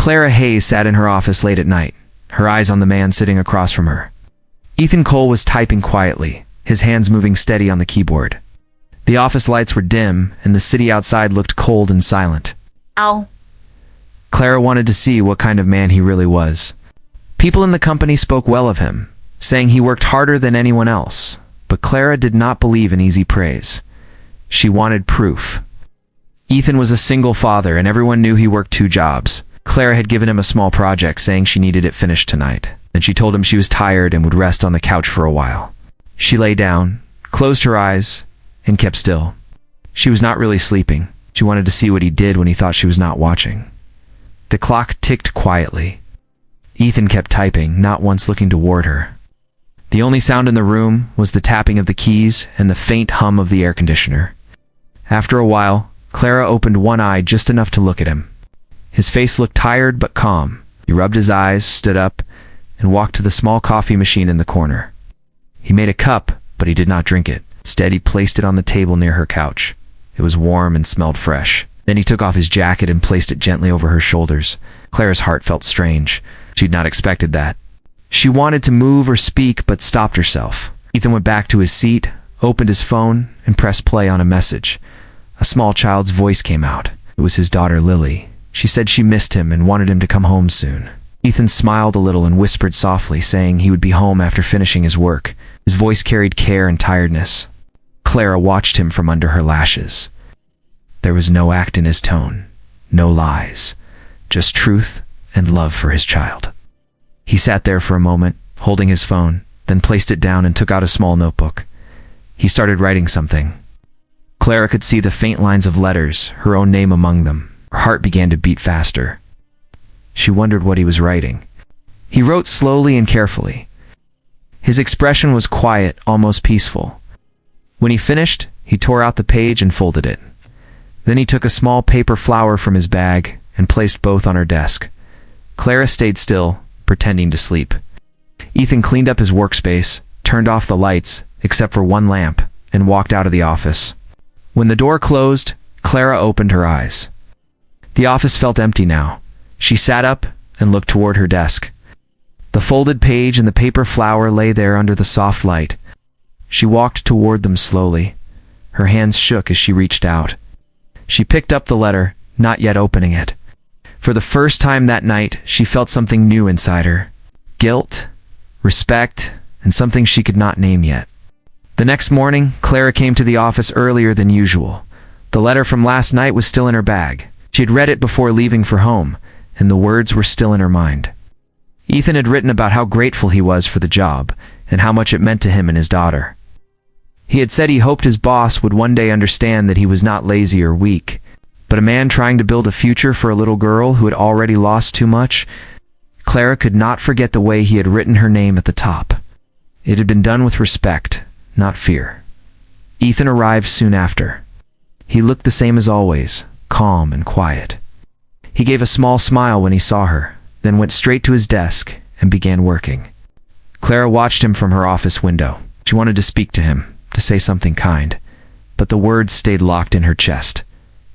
Clara Hayes sat in her office late at night, her eyes on the man sitting across from her. Ethan Cole was typing quietly, his hands moving steady on the keyboard. The office lights were dim, and the city outside looked cold and silent. Ow. Clara wanted to see what kind of man he really was. People in the company spoke well of him, saying he worked harder than anyone else, but Clara did not believe in easy praise. She wanted proof. Ethan was a single father, and everyone knew he worked 2 jobs. Clara had given him a small project, saying she needed it finished tonight, and she told him she was tired and would rest on the couch for a while. She lay down, closed her eyes, and kept still. She was not really sleeping. She wanted to see what he did when he thought she was not watching. The clock ticked quietly. Ethan kept typing, not once looking toward her. The only sound in the room was the tapping of the keys and the faint hum of the air conditioner. After a while, Clara opened one eye just enough to look at him. His face looked tired but calm. He rubbed his eyes, stood up, and walked to the small coffee machine in the corner. He made a cup, but he did not drink it. Instead, he placed it on the table near her couch. It was warm and smelled fresh. Then he took off his jacket and placed it gently over her shoulders. Clara's heart felt strange. She'd not expected that. She wanted to move or speak, but stopped herself. Ethan went back to his seat, opened his phone, and pressed play on a message. A small child's voice came out. It was his daughter, Lily. She said she missed him and wanted him to come home soon. Ethan smiled a little and whispered softly, saying he would be home after finishing his work. His voice carried care and tiredness. Clara watched him from under her lashes. There was no act in his tone, no lies, just truth and love for his child. He sat there for a moment, holding his phone, then placed it down and took out a small notebook. He started writing something. Clara could see the faint lines of letters, her own name among them. Her heart began to beat faster. She wondered what he was writing. He wrote slowly and carefully. His expression was quiet, almost peaceful. When he finished, he tore out the page and folded it. Then he took a small paper flower from his bag and placed both on her desk. Clara stayed still, pretending to sleep. Ethan cleaned up his workspace, turned off the lights, except for one lamp, and walked out of the office. When the door closed, Clara opened her eyes. The office felt empty now. She sat up and looked toward her desk. The folded page and the paper flower lay there under the soft light. She walked toward them slowly. Her hands shook as she reached out. She picked up the letter, not yet opening it. For the first time that night, she felt something new inside her. Guilt, respect, and something she could not name yet. The next morning, Clara came to the office earlier than usual. The letter from last night was still in her bag. She had read it before leaving for home, and the words were still in her mind. Ethan had written about how grateful he was for the job, and how much it meant to him and his daughter. He had said he hoped his boss would one day understand that he was not lazy or weak, but a man trying to build a future for a little girl who had already lost too much. Clara could not forget the way he had written her name at the top. It had been done with respect, not fear. Ethan arrived soon after. He looked the same as always, calm and quiet. He gave a small smile when he saw her, then went straight to his desk and began working. Clara watched him from her office window. She wanted to speak to him, to say something kind, but the words stayed locked in her chest.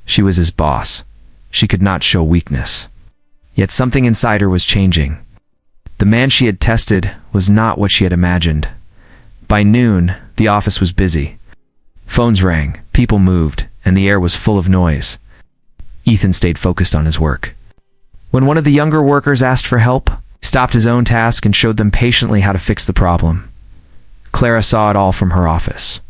She was his boss. She could not show weakness. Yet something inside her was changing. The man she had tested was not what she had imagined. By noon, the office was busy. Phones rang, people moved, and the air was full of noise. Ethan stayed focused on his work. When one of the younger workers asked for help, he stopped his own task and showed them patiently how to fix the problem. Clara saw it all from her office.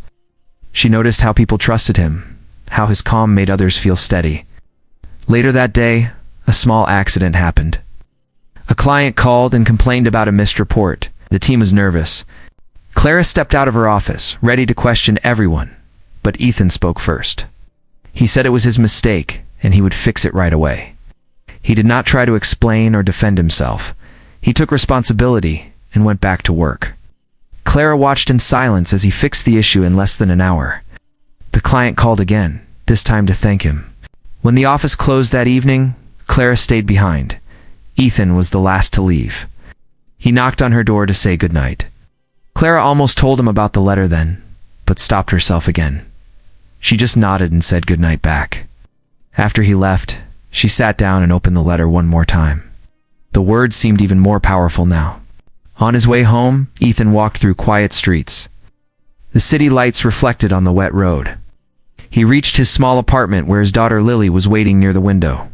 She noticed how people trusted him, how his calm made others feel steady. Later that day, a small accident happened. A client called and complained about a missed report. The team was nervous. Clara stepped out of her office, ready to question everyone, but Ethan spoke first. He said it was his mistake, and he would fix it right away. He did not try to explain or defend himself. He took responsibility and went back to work. Clara watched in silence as he fixed the issue in less than an hour. The client called again, this time to thank him. When the office closed that evening, Clara stayed behind. Ethan was the last to leave. He knocked on her door to say goodnight. Clara almost told him about the letter then, but stopped herself again. She just nodded and said goodnight back. After he left, she sat down and opened the letter one more time. The words seemed even more powerful now. On his way home, Ethan walked through quiet streets. The city lights reflected on the wet road. He reached his small apartment where his daughter Lily was waiting near the window.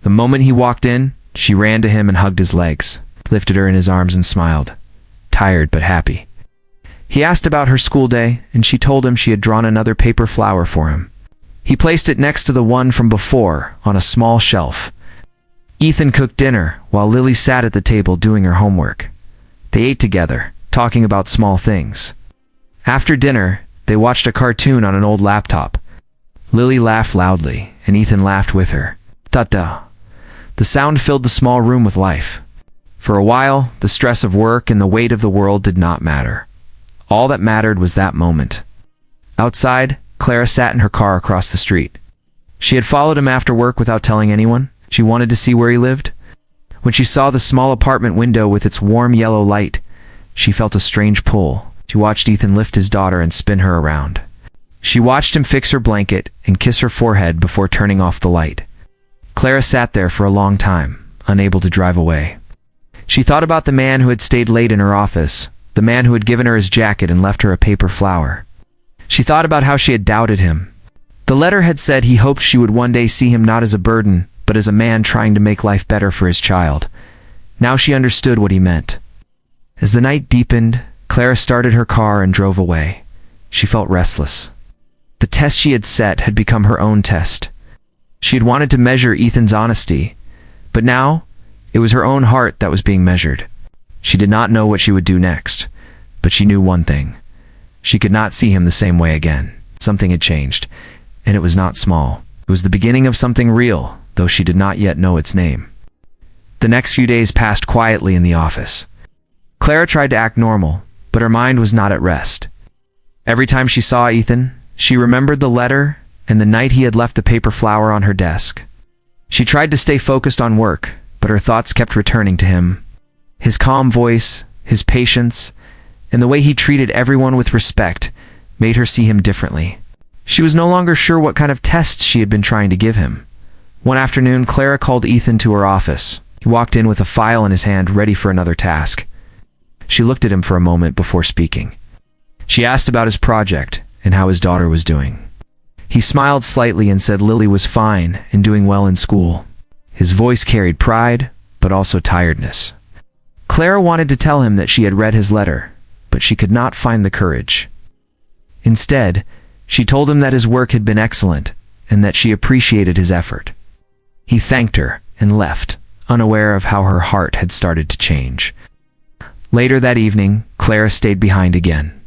The moment he walked in, she ran to him and hugged his legs, lifted her in his arms and smiled, tired but happy. He asked about her school day, and she told him she had drawn another paper flower for him. He placed it next to the one from before on a small shelf. Ethan cooked dinner while Lily sat at the table doing her homework. They ate together, talking about small things. After dinner, they watched a cartoon on an old laptop. Lily laughed loudly, and Ethan laughed with her. Ta-ta. The sound filled the small room with life. For a while, the stress of work and the weight of the world did not matter. All that mattered was that moment. Outside, Clara sat in her car across the street. She had followed him after work without telling anyone. She wanted to see where he lived. When she saw the small apartment window with its warm yellow light, she felt a strange pull. She watched Ethan lift his daughter and spin her around. She watched him fix her blanket and kiss her forehead before turning off the light. Clara sat there for a long time, unable to drive away. She thought about the man who had stayed late in her office, the man who had given her his jacket and left her a paper flower. She thought about how she had doubted him. The letter had said he hoped she would one day see him not as a burden, but as a man trying to make life better for his child. Now she understood what he meant. As the night deepened, Clara started her car and drove away. She felt restless. The test she had set had become her own test. She had wanted to measure Ethan's honesty, but now it was her own heart that was being measured. She did not know what she would do next, but she knew one thing. She could not see him the same way again. Something had changed, and it was not small. It was the beginning of something real, though she did not yet know its name. The next few days passed quietly in the office. Clara tried to act normal, but her mind was not at rest. Every time she saw Ethan, she remembered the letter and the night he had left the paper flower on her desk. She tried to stay focused on work, but her thoughts kept returning to him. His calm voice, his patience, and the way he treated everyone with respect made her see him differently. She was no longer sure what kind of test she had been trying to give him. One afternoon, Clara called Ethan to her office. He walked in with a file in his hand, ready for another task. She looked at him for a moment before speaking. She asked about his project and how his daughter was doing. He smiled slightly and said Lily was fine and doing well in school. His voice carried pride, but also tiredness. Clara wanted to tell him that she had read his letter, but she could not find the courage. Instead, she told him that his work had been excellent and that she appreciated his effort. He thanked her and left, unaware of how her heart had started to change. Later that evening, Clara stayed behind again.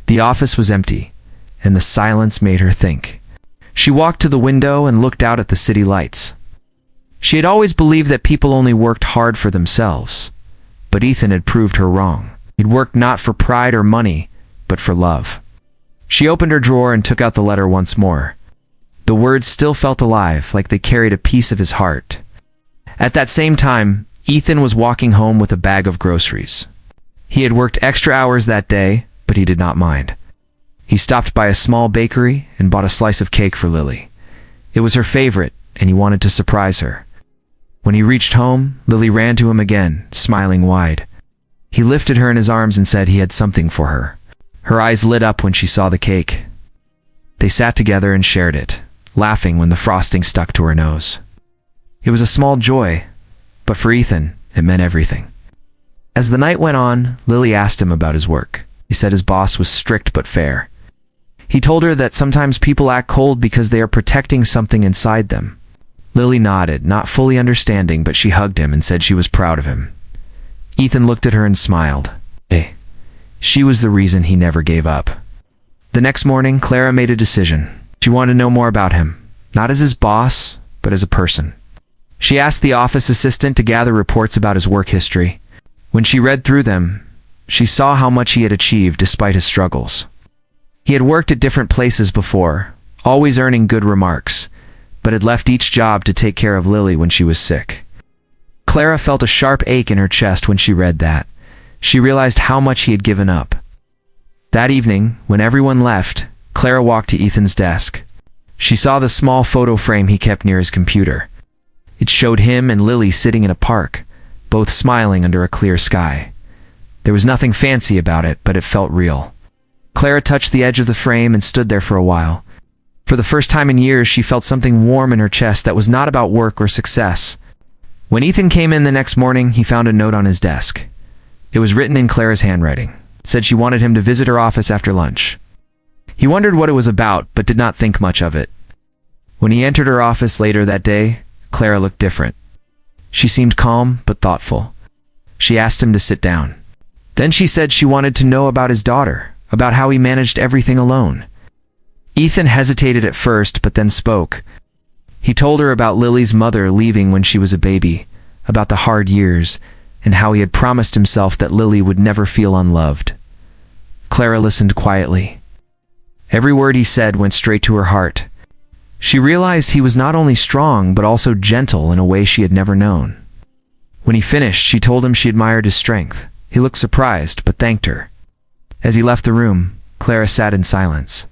The office was empty, and the silence made her think. She walked to the window and looked out at the city lights. She had always believed that people only worked hard for themselves, but Ethan had proved her wrong. He'd worked not for pride or money, but for love. She opened her drawer and took out the letter once more. The words still felt alive, like they carried a piece of his heart. At that same time, Ethan was walking home with a bag of groceries. He had worked extra hours that day, but he did not mind. He stopped by a small bakery and bought a slice of cake for Lily. It was her favorite, and he wanted to surprise her. When he reached home, Lily ran to him again, smiling wide. He lifted her in his arms and said he had something for her. Her eyes lit up when she saw the cake. They sat together and shared it, laughing when the frosting stuck to her nose. It was a small joy, but for Ethan, it meant everything. As the night went on, Lily asked him about his work. He said his boss was strict but fair. He told her that sometimes people act cold because they are protecting something inside them. Lily nodded, not fully understanding, but she hugged him and said she was proud of him. Ethan looked at her and smiled. She was the reason he never gave up. The next morning, Clara made a decision. She wanted to know more about him, not as his boss, but as a person. She asked the office assistant to gather reports about his work history. When she read through them, she saw how much he had achieved despite his struggles. He had worked at different places before, always earning good remarks, but had left each job to take care of Lily when she was sick. Clara felt a sharp ache in her chest when she read that. She realized how much he had given up. That evening, when everyone left, Clara walked to Ethan's desk. She saw the small photo frame he kept near his computer. It showed him and Lily sitting in a park, both smiling under a clear sky. There was nothing fancy about it, but it felt real. Clara touched the edge of the frame and stood there for a while. For the first time in years, she felt something warm in her chest that was not about work or success. When Ethan came in the next morning, he found a note on his desk. It was written in Clara's handwriting. It said she wanted him to visit her office after lunch. He wondered what it was about, but did not think much of it. When he entered her office later that day, Clara looked different. She seemed calm, but thoughtful. She asked him to sit down. Then she said she wanted to know about his daughter, about how he managed everything alone. Ethan hesitated at first, but then spoke. He told her about Lily's mother leaving when she was a baby, about the hard years, and how he had promised himself that Lily would never feel unloved. Clara listened quietly. Every word he said went straight to her heart. She realized he was not only strong, but also gentle in a way she had never known. When he finished, she told him she admired his strength. He looked surprised, but thanked her. As he left the room, Clara sat in silence.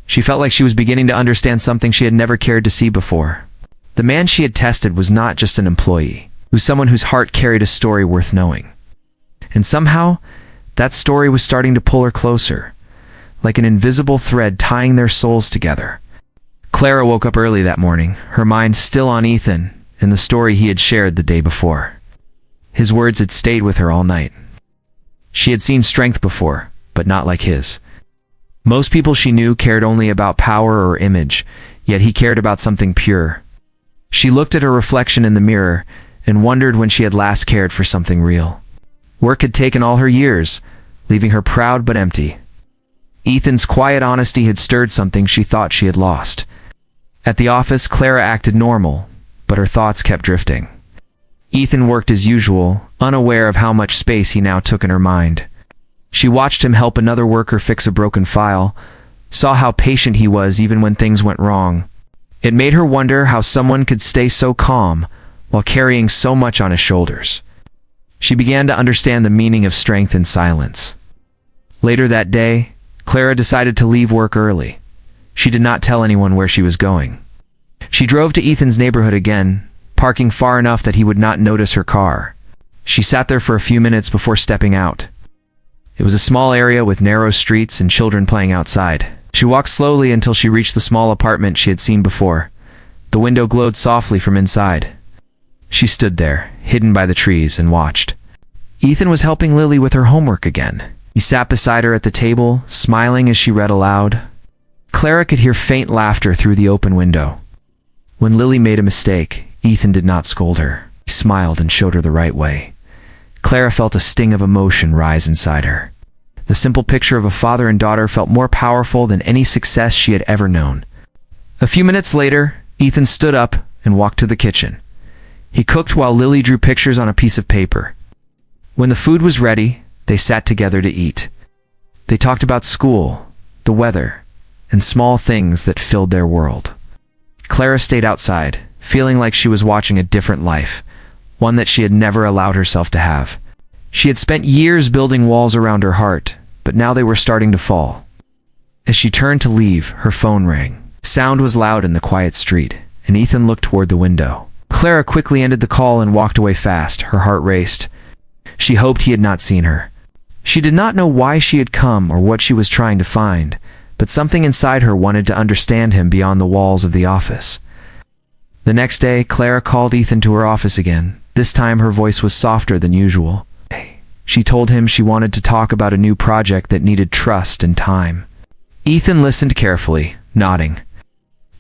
She felt like she was beginning to understand something she had never cared to see before. The man she had tested was not just an employee. He was someone whose heart carried a story worth knowing. And somehow, that story was starting to pull her closer, like an invisible thread tying their souls together. Clara woke up early that morning, her mind still on Ethan and the story he had shared the day before. His words had stayed with her all night. She had seen strength before, but not like his. Most people she knew cared only about power or image, yet he cared about something pure. She looked at her reflection in the mirror and wondered when she had last cared for something real. Work had taken all her years, leaving her proud but empty. Ethan's quiet honesty had stirred something she thought she had lost. At the office, Clara acted normal, but her thoughts kept drifting. Ethan worked as usual, unaware of how much space he now took in her mind. She watched him help another worker fix a broken file, saw how patient he was even when things went wrong. It made her wonder how someone could stay so calm while carrying so much on his shoulders. She began to understand the meaning of strength in silence. Later that day, Clara decided to leave work early. She did not tell anyone where she was going. She drove to Ethan's neighborhood again, parking far enough that he would not notice her car. She sat there for a few minutes before stepping out. It was a small area with narrow streets and children playing outside. She walked slowly until she reached the small apartment she had seen before. The window glowed softly from inside. She stood there, hidden by the trees, and watched. Ethan was helping Lily with her homework again. He sat beside her at the table, smiling as she read aloud. Clara could hear faint laughter through the open window. When Lily made a mistake, Ethan did not scold her. He smiled and showed her the right way. Clara felt a sting of emotion rise inside her. The simple picture of a father and daughter felt more powerful than any success she had ever known. A few minutes later, Ethan stood up and walked to the kitchen. He cooked while Lily drew pictures on a piece of paper. When the food was ready, they sat together to eat. They talked about school, the weather, and small things that filled their world. Clara stayed outside, feeling like she was watching a different life, one that she had never allowed herself to have. She had spent years building walls around her heart, but now they were starting to fall. As she turned to leave, her phone rang. Sound was loud in the quiet street, and Ethan looked toward the window. Clara quickly ended the call and walked away fast. Her heart raced. She hoped he had not seen her. She did not know why she had come or what she was trying to find, but something inside her wanted to understand him beyond the walls of the office. The next day, Clara called Ethan to her office again. This time her voice was softer than usual. She told him she wanted to talk about a new project that needed trust and time. Ethan listened carefully, nodding.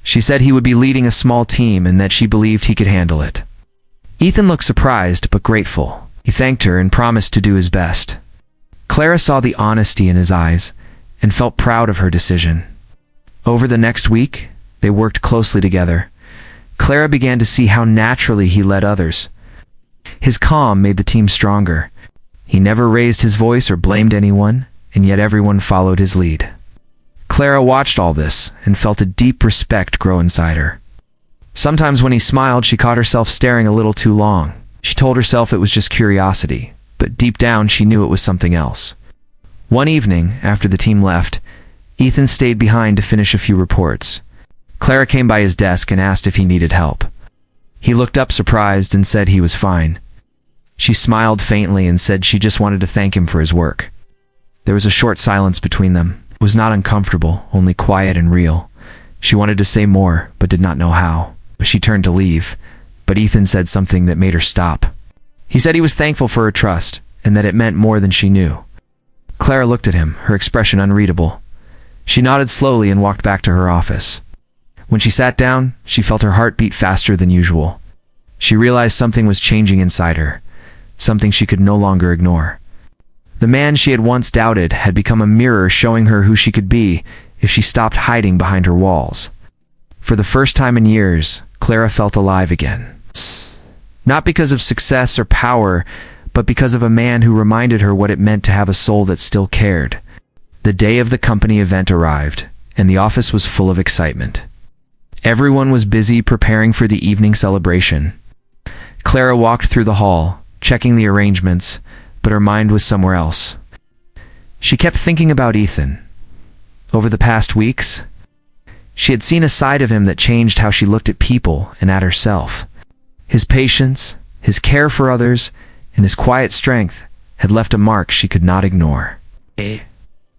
She said he would be leading a small team and that she believed he could handle it. Ethan looked surprised but grateful. He thanked her and promised to do his best. Clara saw the honesty in his eyes and felt proud of her decision. Over the next week, they worked closely together. Clara began to see how naturally he led others. His calm made the team stronger. He never raised his voice or blamed anyone, and yet everyone followed his lead. Clara watched all this and felt a deep respect grow inside her. Sometimes when he smiled, she caught herself staring a little too long. She told herself it was just curiosity, but deep down she knew it was something else. One evening, after the team left, Ethan stayed behind to finish a few reports. Clara came by his desk and asked if he needed help. He looked up surprised and said he was fine. She smiled faintly and said she just wanted to thank him for his work. There was a short silence between them. It was not uncomfortable, only quiet and real. She wanted to say more, but did not know how. She turned to leave, but Ethan said something that made her stop. He said he was thankful for her trust, and that it meant more than she knew. Clara looked at him, her expression unreadable. She nodded slowly and walked back to her office. When she sat down, she felt her heart beat faster than usual. She realized something was changing inside her, something she could no longer ignore. The man she had once doubted had become a mirror showing her who she could be if she stopped hiding behind her walls. For the first time in years, Clara felt alive again. Not because of success or power, but because of a man who reminded her what it meant to have a soul that still cared. The day of the company event arrived, and the office was full of excitement. Everyone was busy preparing for the evening celebration. Clara walked through the hall, checking the arrangements, but her mind was somewhere else. She kept thinking about Ethan. Over the past weeks, she had seen a side of him that changed how she looked at people and at herself. His patience, his care for others, and his quiet strength had left a mark she could not ignore.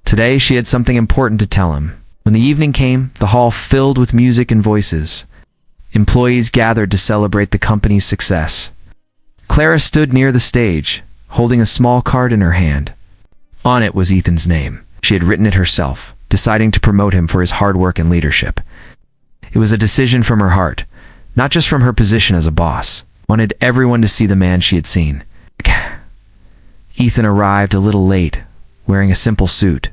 Today she had something important to tell him. When the evening came, the hall filled with music and voices. Employees gathered to celebrate the company's success. Clara stood near the stage, holding a small card in her hand. On it was Ethan's name. She had written it herself, deciding to promote him for his hard work and leadership. It was a decision from her heart, not just from her position as a boss. Wanted everyone to see the man she had seen. Ethan arrived a little late, wearing a simple suit.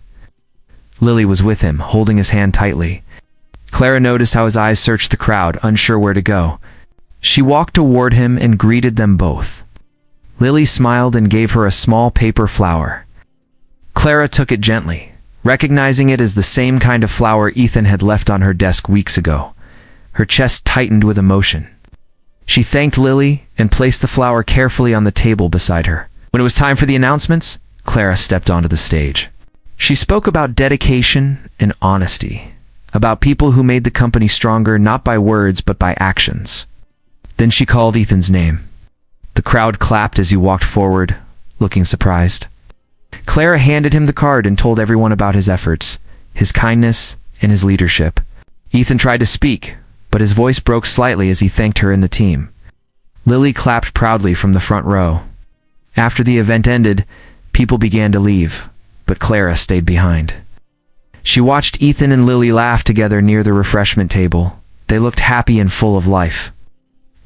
Lily was with him, holding his hand tightly. Clara noticed how his eyes searched the crowd, unsure where to go. She walked toward him and greeted them both. Lily smiled and gave her a small paper flower. Clara took it gently, recognizing it as the same kind of flower Ethan had left on her desk weeks ago. Her chest tightened with emotion. She thanked Lily and placed the flower carefully on the table beside her. When it was time for the announcements, Clara stepped onto the stage. She spoke about dedication and honesty, about people who made the company stronger not by words but by actions. Then she called Ethan's name. The crowd clapped as he walked forward, looking surprised. Clara handed him the card and told everyone about his efforts, his kindness, and his leadership. Ethan tried to speak, but his voice broke slightly as he thanked her and the team. Lily clapped proudly from the front row. After the event ended, people began to leave, but Clara stayed behind. She watched Ethan and Lily laugh together near the refreshment table. They looked happy and full of life.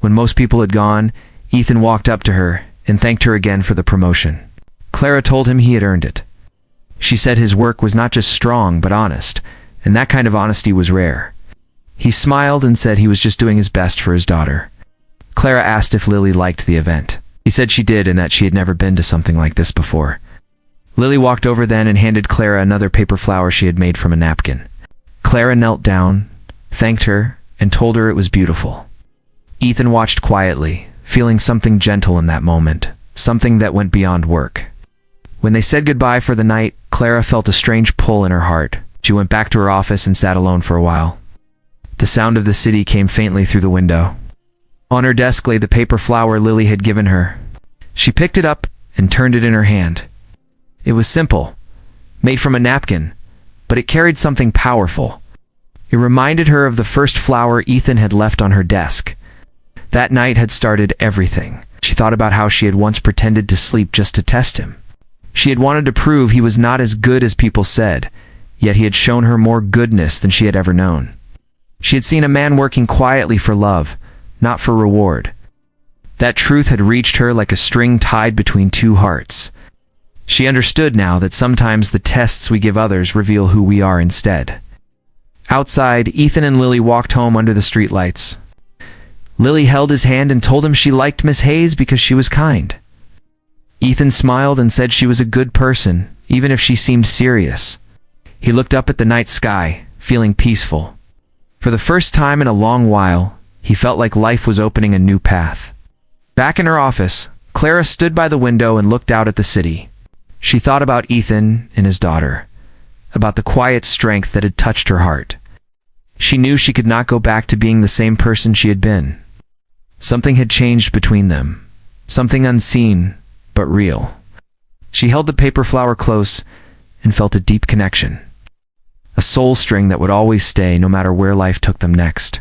When most people had gone, Ethan walked up to her and thanked her again for the promotion. Clara told him he had earned it. She said his work was not just strong but honest, and that kind of honesty was rare. He smiled and said he was just doing his best for his daughter. Clara asked if Lily liked the event. He said she did and that she had never been to something like this before. Lily walked over then and handed Clara another paper flower she had made from a napkin. Clara knelt down, thanked her, and told her it was beautiful. Ethan watched quietly, feeling something gentle in that moment, something that went beyond work. When they said goodbye for the night, Clara felt a strange pull in her heart. She went back to her office and sat alone for a while. The sound of the city came faintly through the window. On her desk lay the paper flower Lily had given her. She picked it up and turned it in her hand. It was simple, made from a napkin, but it carried something powerful. It reminded her of the first flower Ethan had left on her desk. That night had started everything. She thought about how she had once pretended to sleep just to test him. She had wanted to prove he was not as good as people said, yet he had shown her more goodness than she had ever known. She had seen a man working quietly for love, not for reward. That truth had reached her like a string tied between two hearts. She understood now that sometimes the tests we give others reveal who we are instead. Outside, Ethan and Lily walked home under the streetlights. Lily held his hand and told him she liked Miss Hayes because she was kind. Ethan smiled and said she was a good person, even if she seemed serious. He looked up at the night sky, feeling peaceful. For the first time in a long while, he felt like life was opening a new path. Back in her office, Clara stood by the window and looked out at the city. She thought about Ethan and his daughter, about the quiet strength that had touched her heart. She knew she could not go back to being the same person she had been. Something had changed between them, something unseen but real. She held the paper flower close and felt a deep connection, a soul string that would always stay no matter where life took them next.